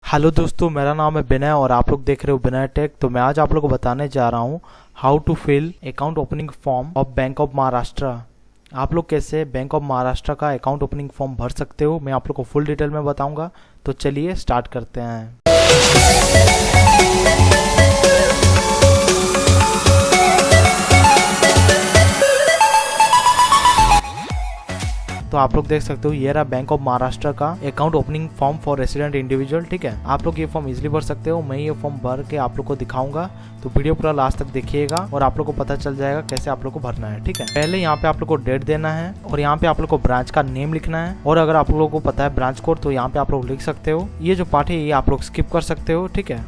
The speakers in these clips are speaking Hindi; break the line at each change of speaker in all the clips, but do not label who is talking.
हेलो दोस्तों, मेरा नाम है विनय और आप लोग देख रहे हो विनय टेक। तो मैं आज आप लोगों को बताने जा रहा हूँ how to fill account opening form of bank of Maharashtra. आप लोग कैसे बैंक ऑफ महाराष्ट्र का अकाउंट ओपनिंग फॉर्म भर सकते हो, मैं आप लोग को फुल डिटेल में बताऊंगा। तो चलिए स्टार्ट करते हैं। तो आप लोग देख सकते हो ये रहा बैंक ऑफ महाराष्ट्र का account opening form for resident individual. ठीक है, आप लोग ये फॉर्म इजीली भर सकते हो। मैं ये फॉर्म भर के आप लोग को दिखाऊंगा, तो वीडियो पूरा लास्ट तक देखिएगा और आप लोग को पता चल जाएगा कैसे आप लोग को भरना है। ठीक है, पहले यहाँ पे आप लोग को डेट देना है और यहाँ पे आप लोग को ब्रांच का नेम लिखना है। और अगर आप लोगों को पता है ब्रांच कोड तो यहाँ पे आप लोग लिख सकते हो। ये जो पार्ट है ये आप लोग स्किप कर सकते हो। ठीक है,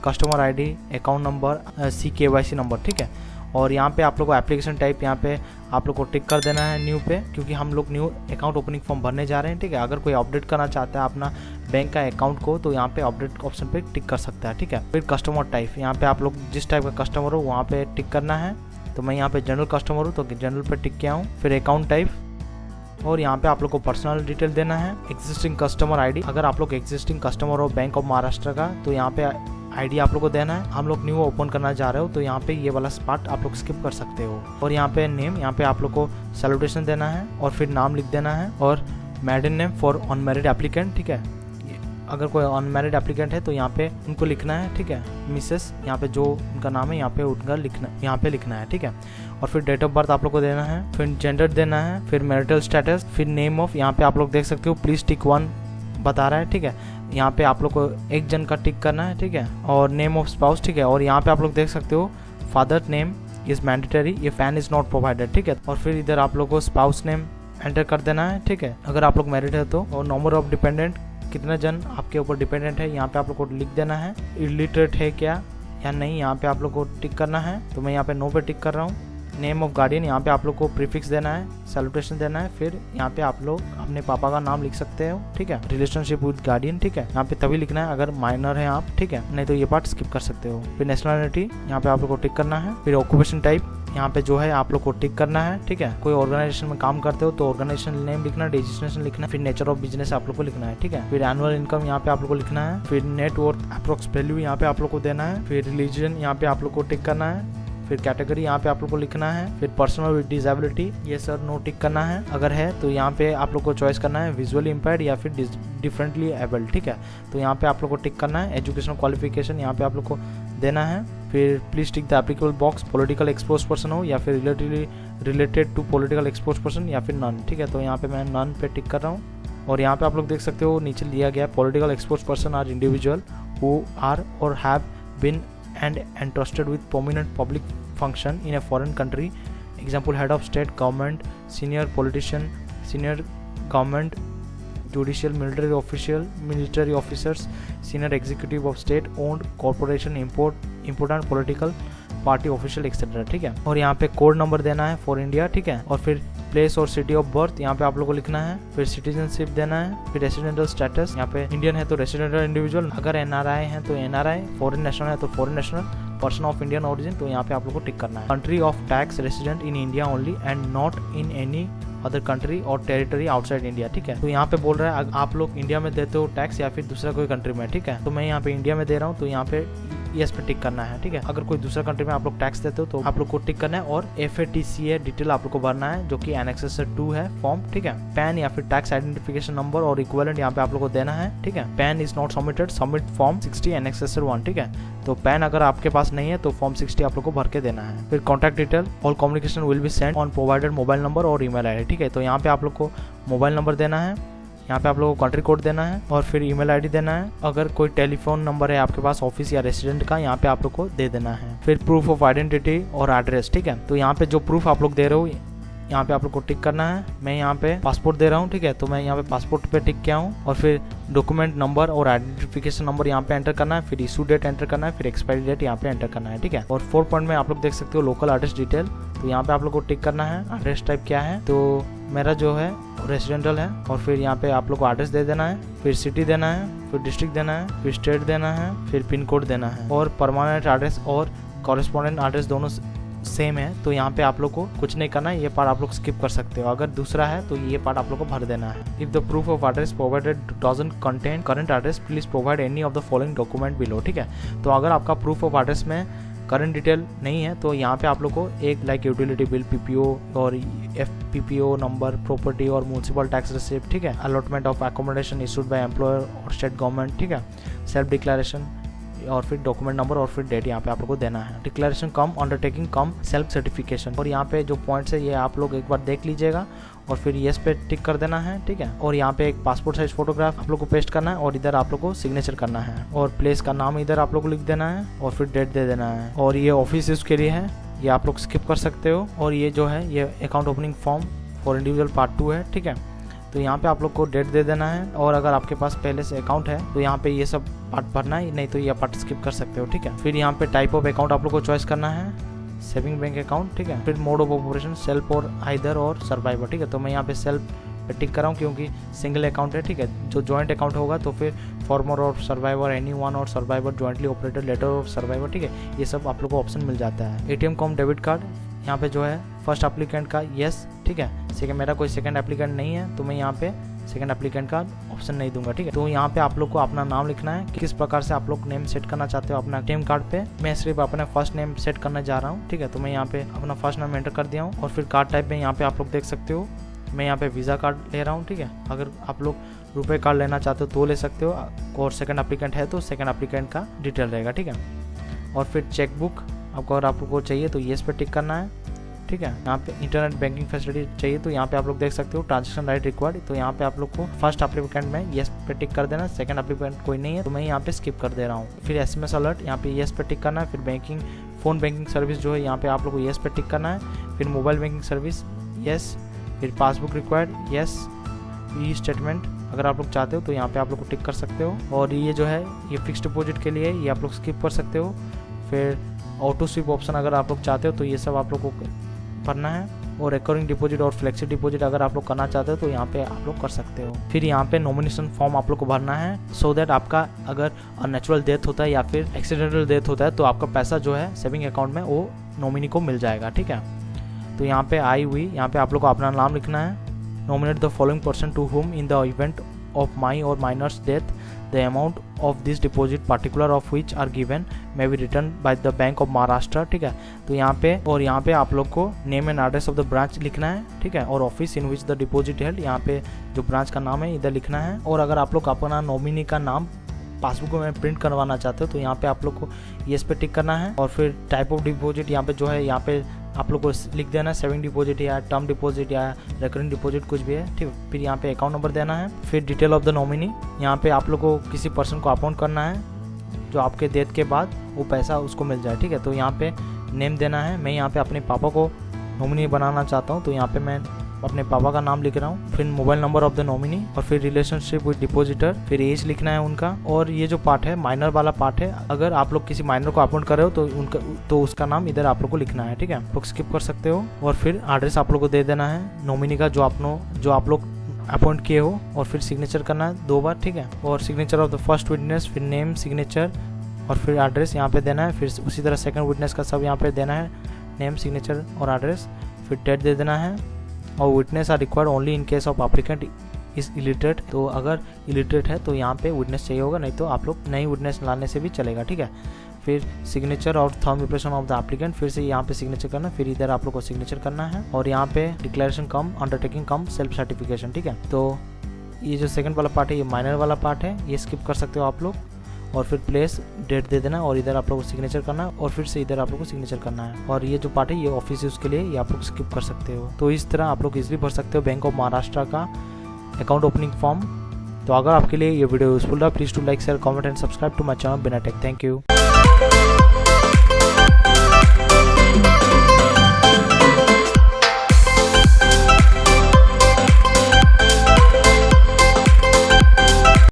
customer ID, account number, CKYC number. ठीक है, और यहाँ पे आप लोग को एप्लीकेशन टाइप यहाँ पे आप लोग को टिक कर देना है न्यू पे, क्योंकि हम लोग न्यू अकाउंट ओपनिंग फॉर्म भरने जा रहे हैं। ठीक है, अगर कोई अपडेट करना चाहता है अपना बैंक का अकाउंट को तो यहाँ पे अपडेट ऑप्शन पे टिक कर सकता है। ठीक है, फिर कस्टमर टाइप यहाँ पे आप लोग जिस टाइप का कस्टमर हो वहाँ पे टिक करना है। तो मैं यहाँ पे जनरल कस्टमर हूँ तो जनरल पे टिक किया हूँ। फिर अकाउंट टाइप और यहाँ पे आप लोग को पर्सनल डिटेल देना है। एग्जिस्टिंग कस्टमर ID, अगर आप लोग एग्जिस्टिंग कस्टमर हो बैंक ऑफ महाराष्ट्र का तो यहाँ पे ID आप लोग को देना है। हम लोग न्यू ओपन करना जा रहे हो तो यहाँ पे ये वाला पार्ट आप लोग स्किप कर सकते हो। और यहाँ पे नेम, यहाँ पे आप लोग को सैल्यूटेशन देना है और फिर नाम लिख देना है और married name for unmarried applicant. ठीक है, अगर कोई अनमैरिड एप्लीकेंट है तो यहाँ पे उनको लिखना है। ठीक है, मिसेस यहाँ पे जो उनका नाम है यहाँ पे उनका लिखना, यहाँ पे लिखना है। ठीक है, और फिर डेट ऑफ बर्थ आप लोग को देना है, फिर जेंडर देना है, फिर मैरिटल स्टेटस, फिर नेम ऑफ, यहाँ पे आप लोग देख सकते हो प्लीज टिक 1 बता रहा है। ठीक है, यहाँ पे आप लोग को एक जन का टिक करना है। ठीक है, और नेम ऑफ स्पाउस। ठीक है, और यहाँ पे आप लोग देख सकते हो फादर नेम इज मैंडेटरी, ये फैन इज नॉट प्रोवाइडेड। ठीक है, और फिर इधर आप लोग को स्पाउस नेम एंटर कर देना है। ठीक है, अगर आप लोग मैरिड है तो, और नंबर ऑफ डिपेंडेंट, कितना जन आपके ऊपर डिपेंडेंट है यहाँ पे आप लोग को लिख देना है। इलिटरेट है क्या या नहीं यहाँ पे आप लोग को टिक करना है, तो मैं यहाँ पे नो पे टिक कर रहा हूँ। नेम ऑफ गार्डियन, यहाँ पे आप लोग को प्रीफिक्स देना है, सैल्यूटेशन देना है। फिर यहाँ पे आप लोग अपने पापा का नाम लिख सकते हो। ठीक है, रिलेशनशिप विद गार्डियन। ठीक है, यहाँ पे तभी लिखना है अगर माइनर है आप। ठीक है, नहीं तो ये पार्ट स्किप कर सकते हो। फिर नेशनलिटी यहाँ पे आप लोग को टिक करना है। फिर ऑक्यूपेशन टाइप यहाँ पे जो है आप लोग को टिक करना है। ठीक है, कोई ऑर्गेनाइजेशन में काम करते हो तो ऑर्गेनाइजेशन नेम लिखना, डेजिग्नेशन लिखना, फिर नेचर ऑफ बिजनेस आप लोग को लिखना है। ठीक है, फिर एनुअल इनकम यहाँ पे आप लोग को लिखना है। फिर नेट वर्थ अप्रोक्स वैल्यू यहाँ पे आप लोग को देना है। फिर रिलीजन यहाँ पे आप लोग को टिक करना है। फिर कैटेगरी यहाँ पे आप लोग को लिखना है। फिर पर्सनल विद डिसेबिलिटी, ये सर नो टिक करना है, अगर है तो यहाँ पे आप लोग को चॉइस करना है विजुअली इम्पेयर्ड या फिर डिफरेंटली एबल्ड। ठीक है, तो यहाँ पे आप लोग को टिक करना है। एजुकेशनल क्वालिफिकेशन यहाँ पे आप लोग को देना है। फिर please tick the applicable box, political expose person हो या फिर related to political expose person या फिर नन। ठीक है, तो यहाँ पे मैं नन पे टिक कर रहा हूँ। और यहाँ पे आप लोग देख सकते हो नीचे दिया गया political expose person are individual who are or have been and entrusted with prominent public function in a foreign country, example head of state government, senior politician, senior government judicial, military officers, senior executive of state owned corporation, important political party official etcetera. ठीक है, और यहाँ पे कोड नंबर देना है फॉर इंडिया। ठीक है, और फिर प्लेस और सिटी ऑफ बर्थ यहाँ पे आप लोग को लिखना है। फिर सिटीजनशिप देना है। फिर रेसिडेंशियल स्टेटस, यहाँ पे इंडियन है तो रेसिडेंशियल इंडिविजुअल, अगर NRI है तो NRI, फॉरेन नेशनल है तो foreign national, person of Indian origin, तो यहाँ पे आप लोग को टिक करना है। Country of tax resident in India only and not in any other country और टेरिटरी आउटसाइड इंडिया। ठीक है, तो यहाँ पे बोल रहा है आप लोग इंडिया में देते हो टैक्स या फिर दूसरा कोई कंट्री में। ठीक है, तो मैं यहाँ पे इंडिया में दे रहा हूँ तो यहाँ पे यस पे टिक करना है। ठीक है, अगर कोई दूसरा कंट्री में आप लोग टैक्स देते हो तो आप लोग को टिक करना है। और FATCA डिटेल आप लोग को भरना है जो कि एनेक्सर 2 है फॉर्म। ठीक है, पैन या फिर टैक्स आइडेंटिफिकेशन नंबर और इक्विवेलेंट यहाँ पे आप लोग को देना है। ठीक है, pan is not submitted, submit form 60 annexure 1। ठीक है, तो पैन अगर आपके पास नहीं है तो फॉर्म 60 आप लोग को भर के देना है। फिर contact detail, all communication will be send on provided mobile number और ईमेल ID। ठीक है, तो यहाँ पे आप लोग को मोबाइल नंबर देना है, यहाँ पे आप लोगों को कंट्री कोड देना है और फिर ईमेल ID देना है। अगर कोई टेलीफोन नंबर है आपके पास ऑफिस या रेसिडेंट का, यहाँ पे आप लोग को दे देना है। फिर प्रूफ ऑफ आइडेंटिटी और एड्रेस। ठीक है, तो यहाँ पे जो प्रूफ आप लोग दे रहे हो यहाँ पे आप लोग को टिक करना है। मैं यहाँ पे पासपोर्ट दे रहा हूँ। ठीक है, तो मैं यहाँ पे पासपोर्ट पे टिक किया हूँ। और फिर डॉक्यूमेंट नंबर और आइडेंटिफिकेशन नंबर यहाँ पे एंटर करना है। फिर इशू डेट एंटर करना है। फिर एक्सपायरी डेट यहाँ पे एंटर करना है। ठीक है, और 4 पॉइंट में आप लोग देख सकते हो लोकल एड्रेस डिटेल, तो यहाँ पे आप लोग को टिक करना है। एड्रेस टाइप क्या है, तो मेरा जो है रेसिडेंटल है। और फिर यहाँ पे आप लोग को एड्रेस दे देना है। फिर सिटी देना है, फिर डिस्ट्रिक्ट देना है, फिर स्टेट देना है, फिर पिन कोड देना है। और परमानेंट एड्रेस और कॉरेस्पॉन्डेंट एड्रेस दोनों सेम है तो यहाँ पे आप लोग को कुछ नहीं करना है, ये पार्ट आप लोग स्किप कर सकते हो। अगर दूसरा है तो ये पार्ट आप लोग को भर देना है। If the proof of address provided doesn't contain current address please provide any of the following document below. ठीक है, तो अगर आपका प्रूफ ऑफ एड्रेस में करंट डिटेल नहीं है तो यहाँ पे आप लोग को एक लाइक यूटिलिटी बिल, पीपीओ और एफपीपीओ नंबर, प्रॉपर्टी और म्यूनसिपल टैक्स रिसिप्ट, ठीक है, allotment of accommodation issued by employer और स्टेट गवर्नमेंट, ठीक है, सेल्फ डिक्लेरेशन और फिर डॉक्यूमेंट नंबर और फिर डेट यहाँ पे आप लोग को देना है। डिक्लेरेशन कम अंडरटेकिंग कम सेल्फ सर्टिफिकेशन। और यहाँ पे जो पॉइंट्स है ये आप लोग एक बार देख लीजिएगा और फिर येस पे टिक कर देना है। ठीक है, और यहाँ पे एक पासपोर्ट साइज फोटोग्राफ आप लोग को पेस्ट करना है और इधर आप लोग को सिग्नेचर करना है और प्लेस का नाम इधर आप लोग को लिख देना है और फिर डेट दे देना है। और ये ऑफिस उसके लिए है, ये आप लोग स्किप कर सकते हो। और ये जो है ये account opening form for individual part 2 है। ठीक है, तो यहाँ पे आप लोग को डेट दे देना है और अगर आपके पास पहले से अकाउंट है तो यहाँ पे ये सब पार्ट भरना है, नहीं तो ये पार्ट स्किप कर सकते हो। ठीक है, फिर यहाँ पे टाइप ऑफ अकाउंट आप लोग को चॉइस करना है, सेविंग बैंक अकाउंट। ठीक है, फिर मोड ऑफ ऑपरेशन सेल्फ और आइदर और सर्वाइवर। ठीक है, तो मैं यहाँ पे सेल्फ पे टिक कर रहा हूँ क्योंकि सिंगल अकाउंट है। ठीक है, जो जॉइंट अकाउंट होगा तो फिर फॉर्मर और सर्वाइवर, एनी वन और सर्वाइवर, जॉइंटली ऑपरेटेड, लेटर और सर्वाइवर। ठीक है, ये सब आप लोग को ऑप्शन मिल जाता है। एटीएम कॉम डेबिट कार्ड यहाँ पे जो है फर्स्ट एप्लीकेंट का येस। ठीक है, सेकंड मेरा कोई सेकंड एप्लीकेंट नहीं है तो मैं यहाँ पे सेकंड एप्लीकेंट का ऑप्शन नहीं दूंगा। ठीक है, तो यहाँ पे आप लोग को अपना नाम लिखना है, किस प्रकार से आप लोग नेम सेट करना चाहते हो अपना एटीएम कार्ड पे। मैं सिर्फ अपना फर्स्ट नेम सेट करने जा रहा हूँ। ठीक है, तो मैं यहाँ पे अपना फर्स्ट नेम एंटर कर दिया हूँ और फिर कार्ड टाइप में यहाँ पे आप लोग देख सकते हो मैं यहाँ पे वीज़ा कार्ड ले रहा हूँ। ठीक है, अगर आप लोग रुपए कार्ड लेना चाहते हो तो ले सकते हो और सेकंड एप्लीकेंट है तो सेकंड एप्लीकेंट का डिटेल रहेगा। ठीक है, और फिर चेकबुक आपको अगर आप लोग को चाहिए तो येस पे टिक करना है। ठीक है, यहाँ पे इंटरनेट बैंकिंग फैसिलिटी चाहिए तो यहाँ पे आप लोग देख सकते हो ट्रांजेक्शन राइट रिक्वायर्ड, तो यहाँ पे आप लोग को फर्स्ट एप्लीकेंट में येस पे टिक कर देना, सेकंड एप्लीकेंट कोई नहीं है तो मैं यहाँ पे स्किप कर दे रहा हूँ। फिर एसएमएस अलर्ट यहाँ पे येस पे टिक करना है। फिर बैंकिंग फोन बैंकिंग सर्विस जो है यहाँ पे आप लोग को येस पे टिक करना है। फिर मोबाइल बैंकिंग सर्विस येस, फिर passbook required yes, e statement अगर आप लोग चाहते हो तो यहाँ पे आप लोग को टिक कर सकते हो। और ये जो है ये फिक्स डिपॉजिट के लिए ये आप लोग स्किप कर सकते हो। फिर ऑटो स्विप ऑप्शन अगर आप लोग चाहते हो तो ये सब आप लोग को भरना है। और रिकरिंग डिपॉजिट और फ्लेक्सी डिपॉजिट अगर आप लोग करना चाहते हो तो यहाँ पे आप लोग कर सकते हो। फिर यहाँ पे नॉमिनेशन फॉर्म आप लोग को भरना है सो दैट आपका अगर अननेचुरल डेथ होता है या फिर एक्सीडेंटल डेथ होता है तो आपका पैसा जो है सेविंग अकाउंट में वो नॉमिनी को मिल जाएगा। ठीक है, तो यहाँ पे आई हुई यहाँ पे आप लोग को अपना नाम लिखना है। Nominate the following person to whom in the event of my or minor's death the amount of this deposit particular of which are given may be return by the bank of Maharashtra. ठीक है, तो यहाँ पे आप लोग को name and address of the branch लिखना है। ठीक है, और office in which the deposit held यहाँ पे जो ब्रांच का नाम है इधर लिखना है। और अगर आप लोग अपना नॉमिनी का नाम पासबुक में प्रिंट करवाना चाहते हो तो यहाँ पे आप लोग को येस पे टिक करना है। और फिर टाइप ऑफ डिपॉजिट यहाँ पे जो है यहाँ पे आप लोग को लिख देना है सेविंग डिपॉजिट या टर्म डिपॉजिट या रिकरिंग डिपॉजिट कुछ भी है। ठीक, फिर यहाँ पे अकाउंट नंबर देना है। फिर डिटेल ऑफ द नॉमिनी यहाँ पे आप लोग को किसी पर्सन को अपॉइंट करना है जो आपके डेथ के बाद वो पैसा उसको मिल जाए। ठीक है, तो यहाँ पे नेम देना है। मैं यहाँ पे अपने पापा को नॉमिनी बनाना चाहता हूँ तो यहाँ पे मैं अपने पापा का नाम लिख रहा हूँ। फिर mobile number of the nominee और फिर रिलेशनशिप विद डिपॉजिटर, फिर एज लिखना है उनका। और ये जो पार्ट है माइनर वाला पार्ट है, अगर आप लोग किसी माइनर को अपॉइंट कर रहे हो तो उनका तो उसका नाम इधर आप लोग को लिखना है। ठीक है, आप लोग स्किप कर सकते हो। और फिर एड्रेस आप लोग को दे देना है नॉमिनी का जो आप लोग अपॉइंट किए हो और फिर सिग्नेचर करना है 2 बार। ठीक है, और signature of the first witness, फिर नेम, सिग्नेचर और फिर एड्रेस यहाँ पे देना है। फिर उसी तरह सेकंड विटनेस का सब यहाँ पे देना है, नेम, सिग्नेचर और एड्रेस। फिर डेट दे देना है। और witness are required only in case of applicant is illiterate, तो अगर इलिटरेट है तो यहाँ पे विटनेस चाहिए होगा, नहीं तो आप लोग नई विटनेस लाने से भी चलेगा। ठीक है, फिर सिग्नेचर और thumb impression of the applicant, फिर से यहाँ पे सिग्नेचर करना, फिर इधर आप लोग को सिग्नेचर करना है। और यहाँ पे डिक्लेरेशन कम अंडरटेकिंग कम सेल्फ सर्टिफिकेशन। ठीक है, तो ये जो सेकंड वाला पार्ट है ये माइनर वाला पार्ट है, ये स्किप कर सकते हो आप लोग। और फिर प्लेस डेट दे देना और इधर आप लोग को सिग्नेचर करना है और फिर से इधर आप लोग को सिग्नेचर करना है। और ये जो पार्ट है ये ऑफिस यूज के लिए ये आप लोग स्किप कर सकते हो। तो इस तरह आप लोग इजीली भर सकते हो बैंक ऑफ महाराष्ट्र का अकाउंट ओपनिंग फॉर्म। तो अगर आपके लिए ये वीडियो यूजफुल रहा please to like share comment and subscribe to my channel Bina tech. Thank you.